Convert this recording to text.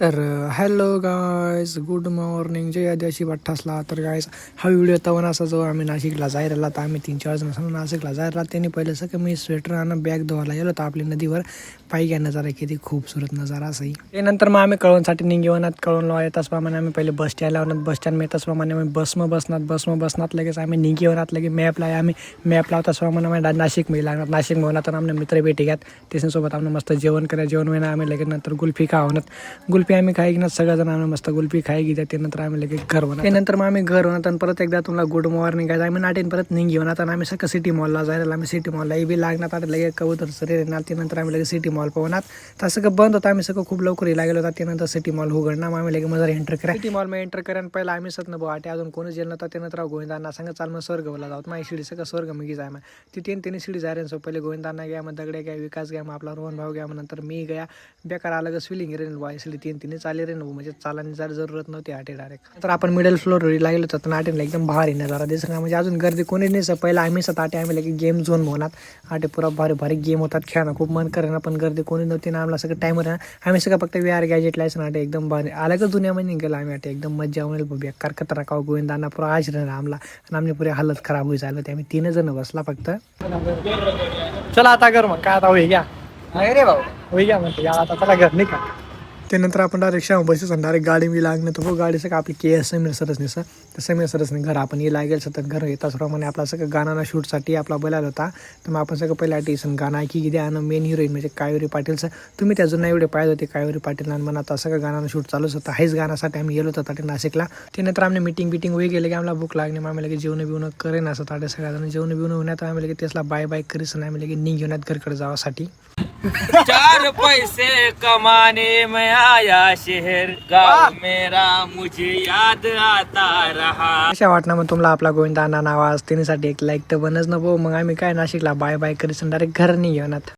तर hello guys, good morning. जय आदिवासी वाटठासला. तर गायज हा व्हिडिओ तवन असा जो आम्ही नाशिकला जायला तर आम्ही 3-4 जण असं नाशिकला जायला. त्यांनी पहिलं सगळं मी स्वेटर आणि बॅग धुवायला गेलो होतो आपली नदीवर. पायी घ्या नजारा, किती खूपसूरत नजारा असाही. त्यानंतर मग आम्ही कळवणसाठी निघेवनात. कळवणला येताच प्रमाणे आम्ही पहिले बस स्टँडला बस स्टँड येताच प्रमाणे आम्ही बसमं बसनात लगेच आम्ही निघेवनात लगे मॅपला आम्ही मॅप लावताच प्रमाणे आम्ही नाशिक मध्ये लागणार. नाशिक म्हणून आम्ही मित्र भेटी घ्यात. त्याच्यासोबत आम्ही मस्त जेवण करा. जेवण वेळा आम्ही लगेच नंतर गुल्फी खावणार. गुल्फी आम्ही खाई घेणार सगळ्याजण. आम्ही मस्त गुल्फी खाई घेतात. त्यानंतर आम्ही लगेच घर होणार. त्यानंतर मग आम्ही घर होणार. आणि परत एकदा तुम्हाला गुड मॉर्निंग आहे. आम्ही नाटेन परत निघ घेऊन आता आम्ही सगळं सिटी मॉलला जायला. आम्ही सिटी मॉलला बी लागणार. आता लगेच कबूतर सरी येणार. त्यानंतर आम्ही लगेच सिटी मॉल पाहणार. तर सगळं बंद होतं. आम्ही सगळं खूप लवकर लागलो होता. त्यानंतर सिटी मॉल उघडणार. आम्ही लगेच मजा एंटर करा. सिटी मॉल मध्ये एंटर करा. पहिला आम्ही सत न वाटे अजून कोणी जेल नव्हता. त्यानंतर गोविंदांना सांगा चाल मग स्वर्गवला जाऊत. माझी शिडी सगळं स्वर्ग मग जाय मग तिने शिडी जाय रे. पहिले गोविंदांना घ्या, मग दगडे घ्या, विकास घ्या, मग आपला रोहन भाऊ घ्या, मग नंतर मी गया. बेकार अलग स्विलिंग रे वायसली तिने चाले रे म्हणजे चालायची जर जरूरत नव्हती आटे डायरेक्ट. तर आपण मिडल फ्लोर लागलो होतो. नाटेला एकदम भारी नजारा दिसत म्हणजे अजून गर्दी कोणी नाही. पहिला आम्ही सत आटे आम्ही लगे गेम झोन म्हणत आटे पुरा भारी भारी गेम होतात. खेळणं खूप मन करे ना, पण गर्दी कोणी नव्हती ना. आम्हाला सगळं टाइमवर ना आम्ही सगळं फक्त VR गॅजेट लायसन आटे एकदम भारी अलगच दुनियामध्ये गेलो आम्ही. आटे एकदम मजा होईल बेकार खतरा का गोविंदांना पुरा आज राहणार आम्हाला. आणि आमची पुरी हालत खराब होई झालं. ते आम्ही 3 जण बसला फक्त. चला आता कर मग काय आता होई घ्या रे भाऊ होई घ्या म्हणते या आता चला घर नाही का. त्यानंतर आपण डायरेक्ट शाम बसेस आणि डायरेक्ट गाडी मी लागणं तर हो गाडी सगळं आपली समीर सरसने सर तर समीर सरसने घर आपण ये लागेल सतत घर येताच प्रमाणे आपला सगळं गाणं शूटसाठी आपला बोलायला होता. तर मग आपण सगळं पहिल्या टीसन गाणं ऐकी किती आणि मेन हिरोईन म्हणजे कावेरी पाटील सर. तुम्ही त्या जुन्या एवढे पाहिजे होते कावेरी पाटील आणि म्हणा आता सगळं गाणं शूट चालूच होतं. हेच गाण्यासाठी आम्ही गेलो होतो नाशिकला. त्यानंतर आम्ही मीटिंग होई गेले की आम्हाला भूक लागणे. मग आम्ही लगे जेवण बिवणं करेन असं ताटे सगळ्याजण जेवण बिवणं होण्यात आम्ही लगे त्याला बाय करीस आणि आम्ही लगे निघेवण्यात घरकडे जावासाठी. 4 पैसे कमाने में आया शहर गाँव मेरा मुझे याद आता रहा. अशा वाटणार मग तुम्हाला आपला गोविंदा नाव आज तिनेसाठी एक लाईक तर बनच नको. मग आम्ही काय नाशिकला बाय करीस डायरेक्ट घर निघेवण्यात.